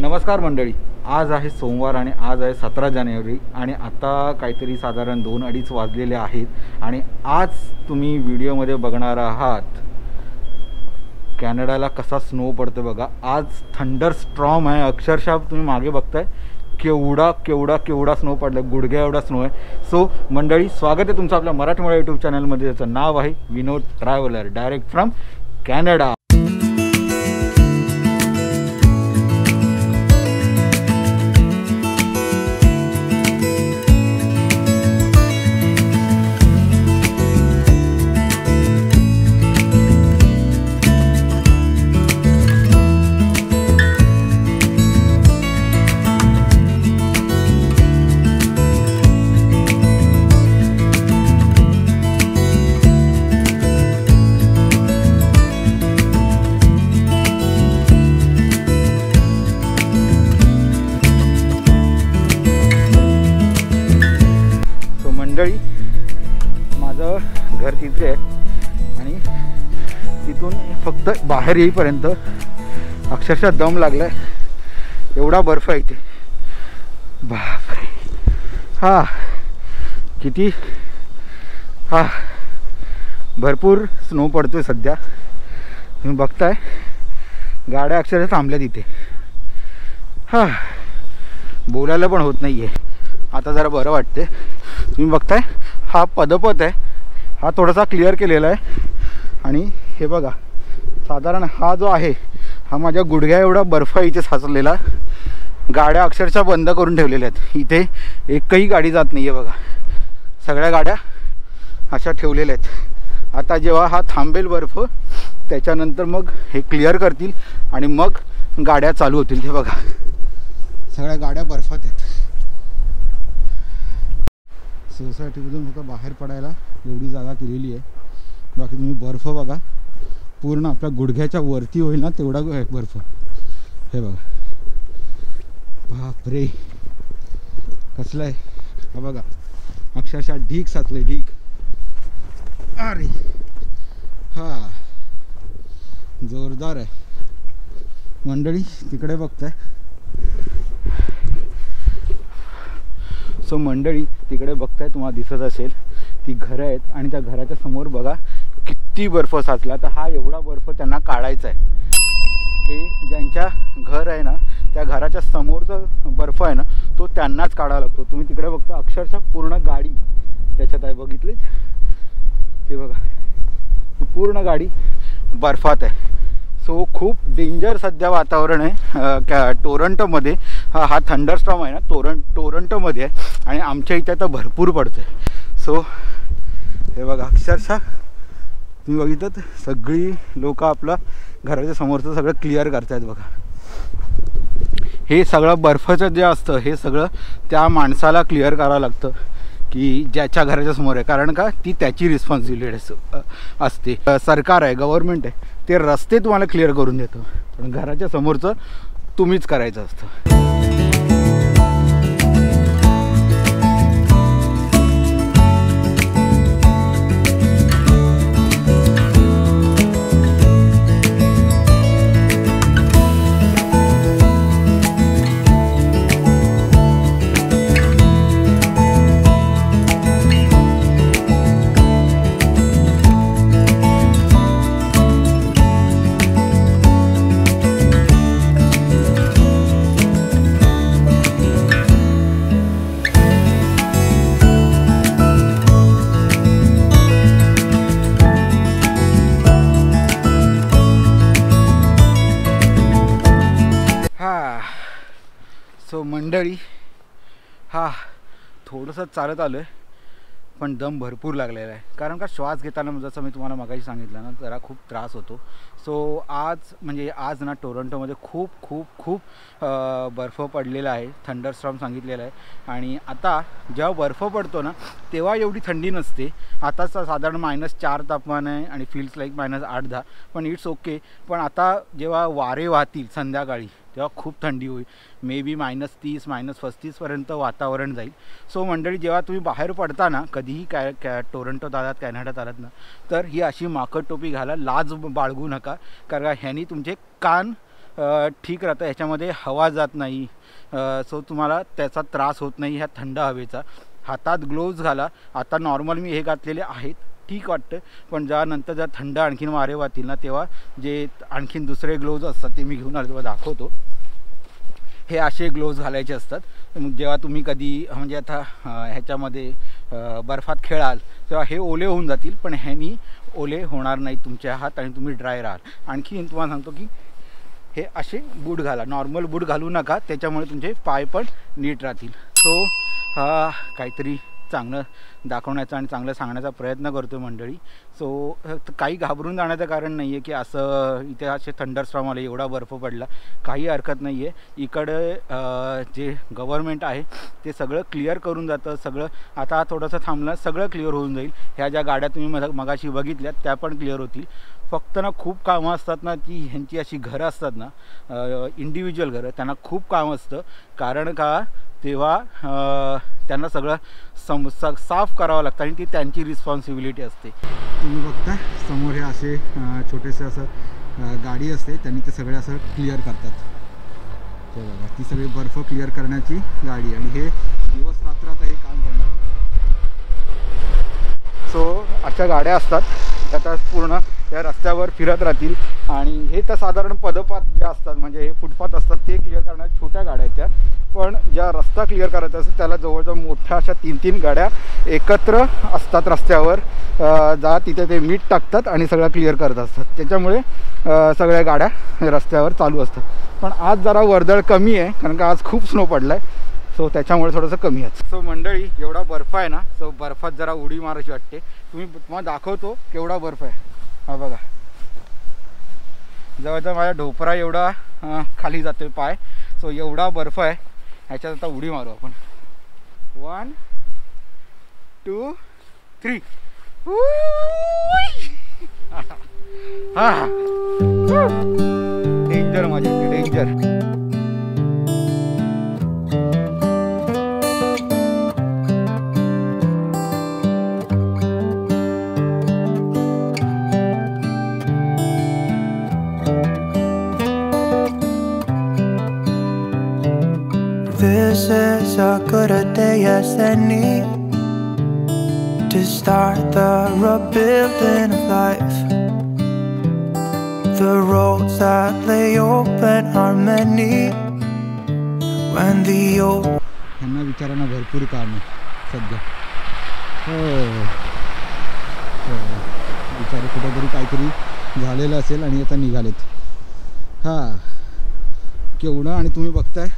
नमस्कार मंडळी, आज आहे सोमवार आणि आज आहे 17 जानेवारी आणि आता काहीतरी साधारण 2-2:30 वाजलेले आहेत आणि आज तुम्ही व्हिडिओमध्ये बघणार आहात कॅनडाला कसा स्नो पडतो बघा। आज थंडर स्ट्रॉम आहे, अक्षरशः तुम्ही मागे बघताय केवढा केवढा केवढा स्नो पडला, गुडघ्या एवढा स्नो आहे। सो मंडळी, स्वागत आहे तुमचं आपल्या मराठमोळ्या यूट्यूब चॅनलमध्ये, ज्याचं नाव आहे विनोद ट्रॅव्हलर, डायरेक्ट फ्रॉम कॅनडा। मंडळी, माझं घर तिथे आहे आणि तिथून फक्त बाहेर येईपर्यंत अक्षरशः दम लागलाय, एवढा बर्फ आहे इथे। बापरे, हा किती भरपूर स्नो पडतोय सध्या, तुम्ही बघताय गाड्या अक्षरशः थांबल्या तिथे। बोलायला पण होत नाहीये, आता जरा बरं वाटते। तुम्ही बघताय हा पदपथ आहे, हा थोडासा क्लिअर केलेला आहे आणि हे बघा साधारण हा जो आहे हा माझ्या गुडघ्या एवढा बर्फ इथे साचलेला। गाड्या अक्षरशः बंद करून ठेवलेल्या आहेत, इथे एकही गाडी जात नाही आहे बघा, सगळ्या गाड्या अशा ठेवलेल्या आहेत। आता जेव्हा हा थांबेल बर्फ त्याच्यानंतर मग हे क्लिअर करतील आणि मग गाड्या चालू होतील। हे बघा सगळ्या गाड्या बर्फात आहेत। सोसायटीमधून फक्त बाहेर पडायला एवढी जागा केलेली आहे, बाकी तुम्ही बर्फ बघा पूर्ण आपल्या गुडघ्याच्या वरती होईल ना तेवढा बर्फ। हे बघा, बापरे कसलं आहे, हा बघा अक्षरशः ढीग साचले, ढीग। अरे जोरदार आहे मंडळी, तिकडे बघताय। सो मंडळी, तिकडे बघताय तुम्हाला दिसत असेल ती घरं आहेत आणि त्या घराच्या समोर बघा किती बर्फ साचला। तर हा एवढा बर्फ त्यांना काढायचा आहे। हे ज्यांच्या घर आहे ना त्या घराच्या समोरचा बर्फ आहे ना तो त्यांनाच काढावा लागतो। तुम्ही तिकडे बघता अक्षरशः पूर्ण गाडी त्याच्यात आहे, बघितलीत ते बघा पूर्ण गाडी बर्फात आहे। सो खूप डेंजर सध्या वातावरण आहे टोरंटोमध्ये। हा थंडरस्टॉर्म आहे ना टोरंटोमध्ये आहे आणि आमच्या इथे आता भरपूर पडतं आहे। सो हे बघा अक्षरशः तुम्ही बघितलं सगळी लोक आपलं घराच्या समोरचं सगळं क्लिअर करतायत बघा। हे सगळं बर्फाचं जे असतं हे सगळं त्या माणसाला क्लिअर करावं लागतं की ज्याच्या घराच्या समोर आहे, कारण का ती त्याची रिस्पॉन्सिबिलिटी असते। सरकार आहे, गव्हर्नमेंट आहे, ते रस्ते तुम्हाला क्लिअर करून देतं, पण घराच्या समोरचं तुम्हीच करायचं असतं। सो मंडळी, थोडंसं चालत आलो आहे पण दम भरपूर लागलेला आहे, कारण का श्वास घेताना जसं मी तुम्हाला मगाशी सांगितलं ना, जरा खूप त्रास होतो. सो आज ना टोरंटोमध्ये खूप खूप खूप बर्फ पडलेला आहे, थंडरस्टॉर्म सांगितलेला आहे. आणि आता जेव्हा बर्फ पडतो ना तेव्हा एवढी थंडी नसते. आता साधारण -4 तापमान आहे आणि फील्स लाईक -8-10, पण इट्स ओके. पण आता जेव्हा वारे वाहतील संध्याकाळी तेव्हा खूप थंडी होईल. मे बी -30 -35पर्यंत वातावरण जाईल. सो मंडळी, जेव्हा तुम्ही बाहेर पडता ना कधीही टोरंटोत आलात, कॅनडात आलात ना, तर ही अशी माकड टोपी घाला, लाज बाळगू नका, कारण ह्यानी तुमचे कान ठीक राहतं, ह्याच्यामध्ये हवा जात नाही. सो तुम्हाला त्याचा त्रास होत नाही ह्या थंड हवेचा. हातात ग्लोव्ज घाला. आता नॉर्मल मी हे घातलेले आहेत, ठीक वाटतं, पण नंतर जर थंड आणखीन वारे वाहतील ना तेव्हा जे आणखीन दुसरे ग्लोव्ज असतात ते मी घेऊन आलो, तेव्हा दाखवतो. हे असे ग्लोव्ज घालायचे असतात. जेव्हा तुम्ही कधी म्हणजे आता ह्याच्यामध्ये बर्फात खेळाल तेव्हा हे ओले होऊन जातील, पण ह्यानी ओले होणार नाहीत तुमचे हात आणि तुम्ही ड्राय राहाल. आणखी तुम्हाला सांगतो की हे असे बूट घाला, नॉर्मल बूट घालू नका, त्याच्यामुळे तुमचे पाय पण नीट राहतील. सो काहीतरी चांगलं दाखवण्याचा आणि चांगलं सांगण्याचा प्रयत्न करतो मंडळी. सो काही घाबरून जाण्याचं कारण नाही आहे की असं इथे असे थंडरस्टॉर्म आले, एवढा बर्फ पडला, काही हरकत नाही आहे. इकडे जे गव्हर्मेंट आहे ते सगळं क्लिअर करून जातं. सगळं आता थोडंसं थांबलं, सगळं क्लिअर होऊन जाईल. ह्या ज्या गाड्या तुम्ही मगाशी बघितल्यात त्या पण क्लिअर होतील. फक्त ना खूप कामं असतात ना, की ह्यांची अशी घरं असतात ना, इंडिव्हिज्युअल घरं, त्यांना खूप काम असतं. कारण का तेव्हा त्यांना सगळं साफ करावं लागतं आणि ती त्यांची रिस्पॉन्सिबिलिटी असते. तुम्ही बघता समोर हे असे छोटेसे असं गाडी असते, त्यांनी ते सगळे असं क्लिअर करतात. ते बघा, ती सगळी बर्फ क्लिअर करण्याची गाडी, आणि हे दिवस रात्र आता हे काम करणार. सो अशा गाड्या असतात, आता पूर्ण त्या रस्त्यावर फिरत राहतील. आणि हे तर साधारण पदपात जे असतात, म्हणजे हे फुटपाथ असतात, ते क्लिअर करण्याच्या छोट्या गाड्या आहेत त्या. पण ज्या रस्ता क्लिअर करायचा असतात त्याला जवळजवळ मोठ्या अशा 3-3 गाड्या एकत्र असतात रस्त्यावर. तिथे ते मीठ टाकतात आणि सगळं क्लिअर करत असतात. त्याच्यामुळे सगळ्या गाड्या रस्त्यावर चालू असतात. पण आज जरा वर्दळ कमी आहे, कारण का आज खूप स्नो पडला आहे. सो त्याच्यामुळे थोडंसं कमी आहे. सो मंडळी, एवढा बर्फ आहे ना, सो बर्फात जरा उडी मारायची वाटते. तुम्हाला दाखवतो केवढा बर्फ आहे. हा बघा, जवळजवळ माझ्या ढोपरा एवढा खाली जातोय पाय. सो एवढा बर्फ आहे, ह्याच्यात आता उडी मारू आपण. 1 2 3. हा, डेंजर माझे, danger. This is a good a day as any to start the rebuilding of life. The roads that lay open are many when the old. ह्यांना विचारांना भरपूर काम आहे सध्या. विचारे कुठेतरी काहीतरी झालेलं असेल आणि आता निघालेत. केवढं, आणि तुम्ही बघताय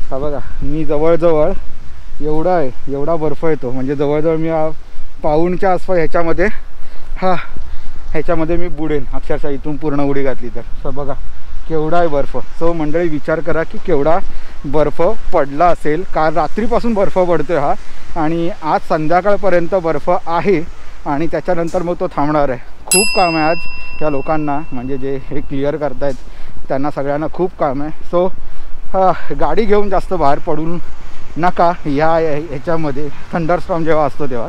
हा बघा, मी जवळजवळ एवढा बर्फ येतो, म्हणजे जवळजवळ मी पाऊणच्या आसपास ह्याच्यामध्ये मी बुडेन अक्षरशः, इथून पूर्ण उडी घातली तर. बघा केवढा आहे बर्फ. सो मंडळी, विचार करा की केवढा बर्फ पडला असेल. काल रात्रीपासून बर्फ पडतोय हा, आणि आज संध्याकाळपर्यंत बर्फ आहे, आणि त्याच्यानंतर मग तो थांबणार आहे. खूप काम आहे आज या लोकांना, म्हणजे जे हे क्लिअर करतायत त्यांना सगळ्यांना खूप काम आहे. सो गाडी घेऊन जास्त बाहेर पडून नका ह्याच्यामध्ये, थंडरस्टॉर्म जेव्हा असतो तेव्हा.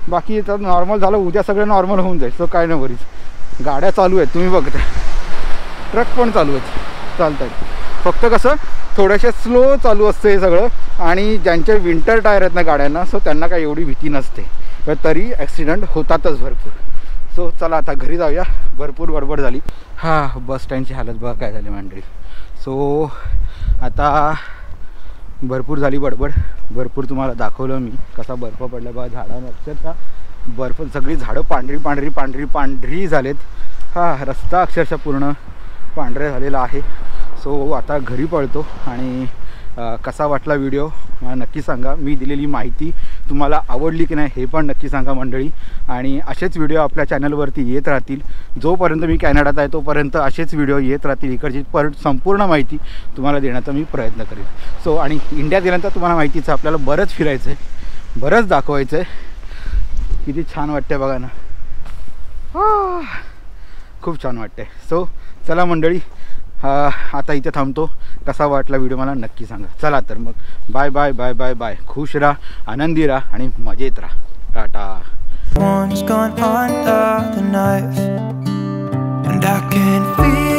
बाकी तर नॉर्मल झालं, उद्या सगळं नॉर्मल होऊन जाईल. सो काय नाही वरीच. गाड्या चालू आहेत, तुम्ही बघता, ट्रक पण चालू आहेत, चालत आहेत. फक्त कसं थोडेसे स्लो चालू असतं हे सगळं. आणि ज्यांचे विंटर टायर आहेत ना गाड्यांना, सो त्यांना काही एवढी भीती नसते, तरी ॲक्सिडेंट होतातच भरपूर. सो चला आता घरी जाऊया, भरपूर गडबड झाली. बस स्टँडची हालत बघा काय झाली मंडळी. सो आता भरपूर झाली बडबड, भरपूर तुम्हाला दाखवलं मी कसा बर्फ पडला बघा. झाडांवर अक्षरशः बर्फ, सगळी झाडं पांढरी झालेत. रस्ता अक्षरशः पूर्ण पांढरे झालेला आहे. सो आता घरी पळतो, आणि कसा वाटला व्हिडिओ मला नक्की सांगा. मी दिलेली माहिती तुम्हाला आवडली की नाही हे पण नक्की सांगा मंडळी. आणि असेच व्हिडिओ आपल्या चॅनलवरती येत राहतील. जोपर्यंत मी कॅनडात आहे तोपर्यंत असेच व्हिडिओ येत राहतील. इकडची संपूर्ण माहिती तुम्हाला देण्याचा मी प्रयत्न करेन. सो आणि इंडियात गेल्यानंतर तुम्हाला माहितीच आहे आपल्याला बरंच फिरायचं आहे, बरंच दाखवायचं आहे. किती छान वाटतं बघा ना, खूप छान वाटतं. सो चला मंडळी, आता इथे थांबतो. कसा वाटला व्हिडिओ मला नक्की सांगा. चला तर मग bye bye bye bye bye. खुश राहा, आनंदी राहा आणि मजेत राहा. Tata. One's gone under the knife, and I can feel